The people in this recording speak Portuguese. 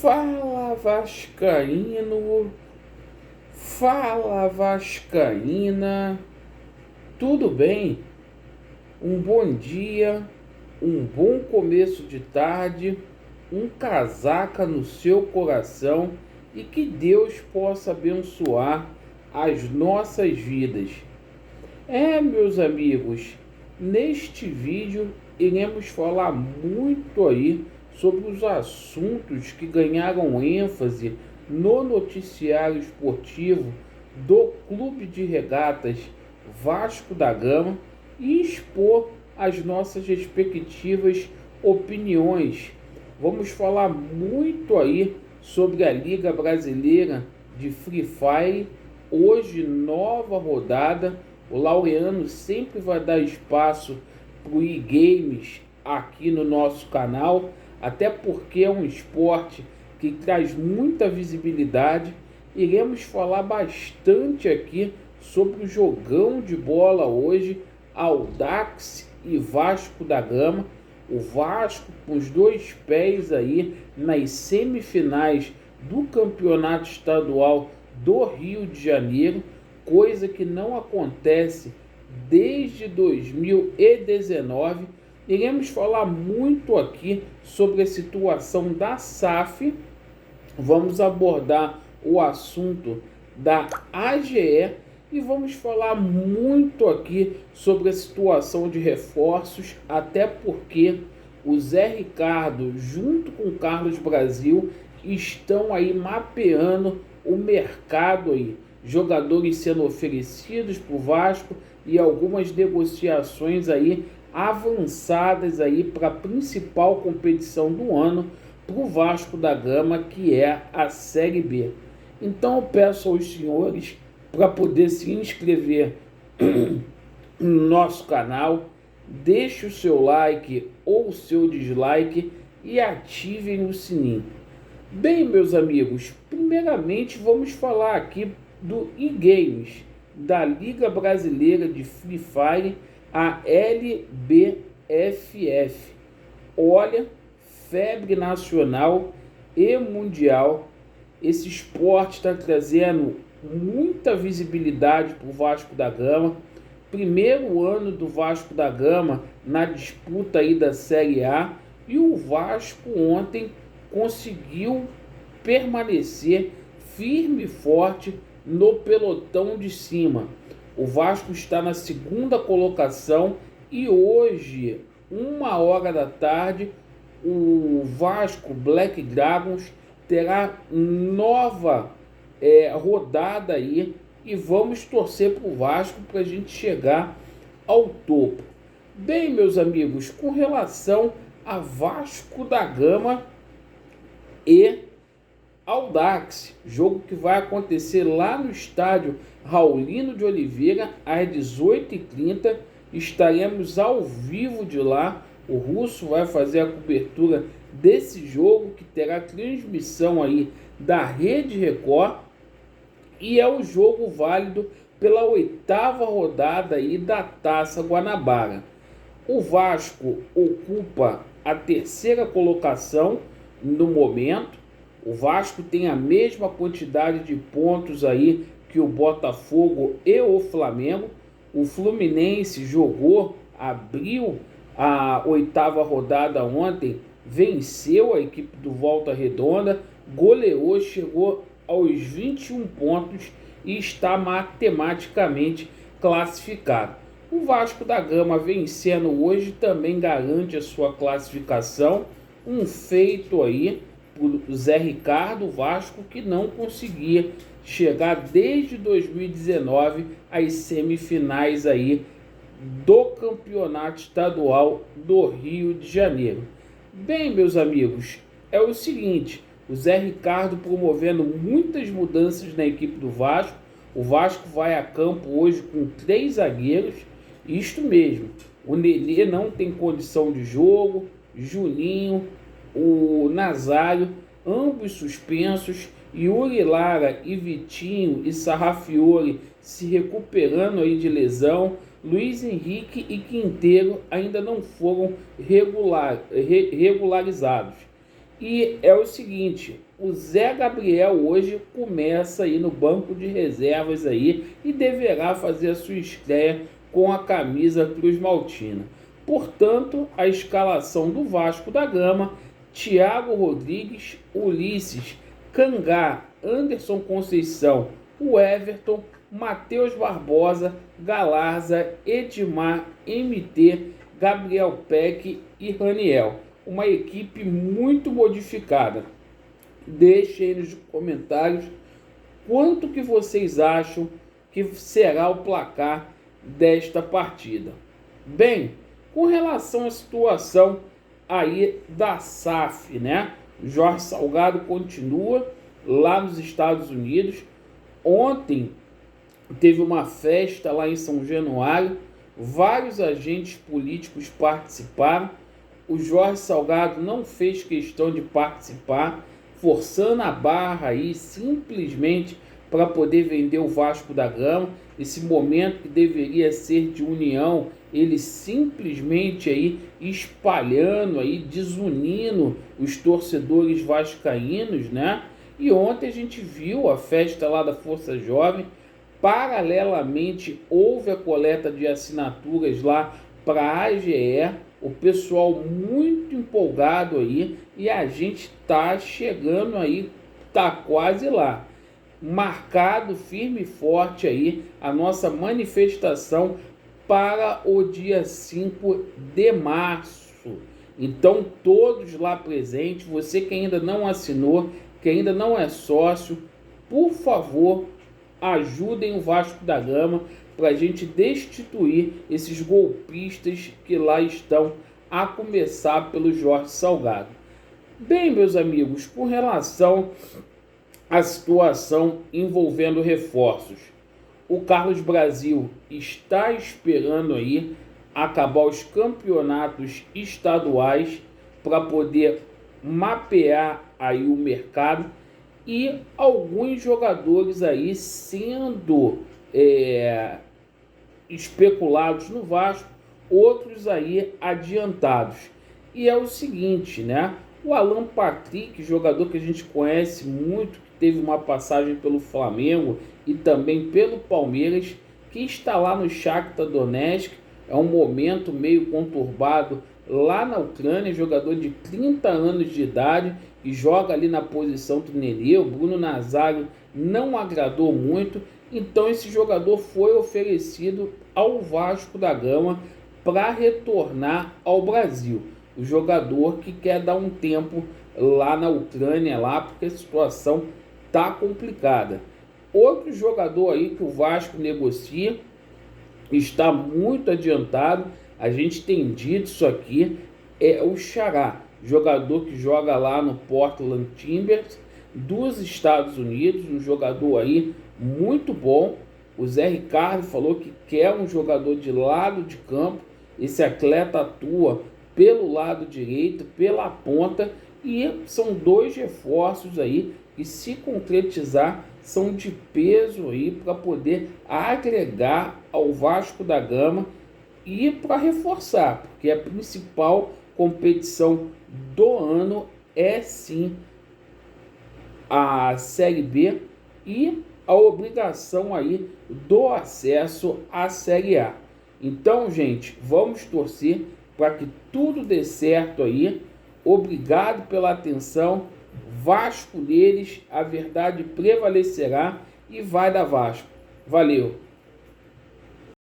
Fala Vascaíno, fala Vascaína, tudo bem? Um bom dia, um bom começo de tarde, um casaca no seu coração e que Deus possa abençoar as nossas vidas. Meus amigos, neste vídeo iremos falar muito aí sobre os assuntos que ganharam ênfase no noticiário esportivo do Clube de Regatas Vasco da Gama e expor as nossas respectivas opiniões. Vamos falar muito aí sobre a Liga Brasileira de Free Fire. Hoje, nova rodada. O Laureano sempre vai dar espaço para o eGames aqui no nosso canal, até porque é um esporte que traz muita visibilidade. Iremos falar bastante aqui sobre o jogão de bola hoje, Audax e Vasco da Gama. O Vasco com os dois pés aí nas semifinais do Campeonato Estadual do Rio de Janeiro, coisa que não acontece desde 2019. Iremos falar muito aqui sobre a situação da SAF, vamos abordar o assunto da AGE e vamos falar muito aqui sobre a situação de reforços, até porque o Zé Ricardo, junto com o Carlos Brasil, estão aí mapeando o mercado aí, jogadores sendo oferecidos para o Vasco e algumas negociações aí avançadas aí para a principal competição do ano para o Vasco da Gama, que é a Série B. Então eu peço aos senhores para poder se inscrever no nosso canal, deixe o seu like ou o seu dislike e ativem o sininho. Bem, meus amigos, primeiramente vamos falar aqui do eGames, da Liga Brasileira de Free Fire, a LBFF. Olha, febre nacional e mundial. Esse esporte está trazendo muita visibilidade para o Vasco da Gama. Primeiro ano do Vasco da Gama na disputa aí da Série A, e o Vasco ontem conseguiu permanecer firme e forte no pelotão de cima. O Vasco está na segunda colocação e hoje, 1h da tarde, o Vasco Black Dragons terá nova rodada aí e vamos torcer para o Vasco para a gente chegar ao topo. Bem, meus amigos, com relação a Vasco da Gama e Audax, jogo que vai acontecer lá no estádio Raulino de Oliveira às 18h30, estaremos ao vivo de lá. O Russo vai fazer a cobertura desse jogo, que terá transmissão aí da Rede Record, e é o jogo válido pela 8ª rodada aí da Taça Guanabara. O Vasco ocupa a 3ª colocação no momento. O Vasco tem a mesma quantidade de pontos aí que o Botafogo e o Flamengo. O Fluminense abriu a 8ª rodada ontem, venceu a equipe do Volta Redonda, goleou, chegou aos 21 pontos e está matematicamente classificado. O Vasco da Gama vencendo hoje também garante a sua classificação, um feito aí por Zé Ricardo. Vasco que não conseguia chegar desde 2019 às semifinais aí do Campeonato Estadual do Rio de Janeiro. Bem, meus amigos, é o seguinte, o Zé Ricardo promovendo muitas mudanças na equipe do Vasco. O Vasco vai a campo hoje com 3 zagueiros, isto mesmo, o Nenê não tem condição de jogo, Juninho, o Nazário, ambos suspensos, Yuri Lara e Vitinho e Sarrafiore se recuperando aí de lesão, Luiz Henrique e Quinteiro ainda não foram regularizados. E é o seguinte, o Zé Gabriel hoje começa aí no banco de reservas aí e deverá fazer a sua estreia com a camisa Cruz Maltina. Portanto, a escalação do Vasco da Gama: Thiago Rodrigues, Ulisses, Cangá, Anderson Conceição, o Everton, Matheus Barbosa, Galarza, Edmar, MT, Gabriel Peck e Raniel. Uma equipe muito modificada. Deixem aí nos comentários quanto que vocês acham que será o placar desta partida. Bem, com relação à situação aí da SAF, né? Jorge Salgado continua lá nos Estados Unidos. Ontem teve uma festa lá em São Januário, vários agentes políticos participaram. O Jorge Salgado não fez questão de participar, forçando a barra aí simplesmente para poder vender o Vasco da Gama. Esse momento que deveria ser de união, ele simplesmente aí espalhando aí, desunindo os torcedores vascaínos, né? E ontem a gente viu a festa lá da Força Jovem. Paralelamente houve a coleta de assinaturas lá para a AGE, o pessoal muito empolgado aí, e a gente tá chegando aí, tá quase lá. Marcado firme e forte aí a nossa manifestação para o dia 5 de março. Então todos lá presentes, você que ainda não assinou, que ainda não é sócio, por favor, ajudem o Vasco da Gama para a gente destituir esses golpistas que lá estão, a começar pelo Jorge Salgado. Bem, meus amigos, com relação à situação envolvendo reforços, o Carlos Brasil está esperando aí acabar os campeonatos estaduais para poder mapear aí o mercado, e alguns jogadores aí sendo especulados no Vasco, outros aí adiantados. E é o seguinte, né? O Alan Patrick, jogador que a gente conhece muito, que teve uma passagem pelo Flamengo e também pelo Palmeiras, que está lá no Shakhtar Donetsk. É um momento meio conturbado lá na Ucrânia, jogador de 30 anos de idade e joga ali na posição do Nenê. O Bruno Nazário não agradou muito, então esse jogador foi oferecido ao Vasco da Gama para retornar ao Brasil. O jogador que quer dar um tempo lá na Ucrânia, lá, porque a situação tá complicada. Outro jogador aí que o Vasco negocia, está muito adiantado, a gente tem dito isso aqui, é o Xará, jogador que joga lá no Portland Timbers dos Estados Unidos, um jogador aí muito bom. O Zé Ricardo falou que quer um jogador de lado de campo. Esse atleta atua pelo lado direito, pela ponta, e são dois reforços aí que, se concretizar, são de peso aí para poder agregar ao Vasco da Gama e para reforçar, porque a principal competição do ano é sim a Série B e a obrigação aí do acesso à Série A. Então, gente, vamos torcer para que tudo dê certo aí. Obrigado pela atenção. Vasco deles, a verdade prevalecerá e vai dar Vasco. Valeu!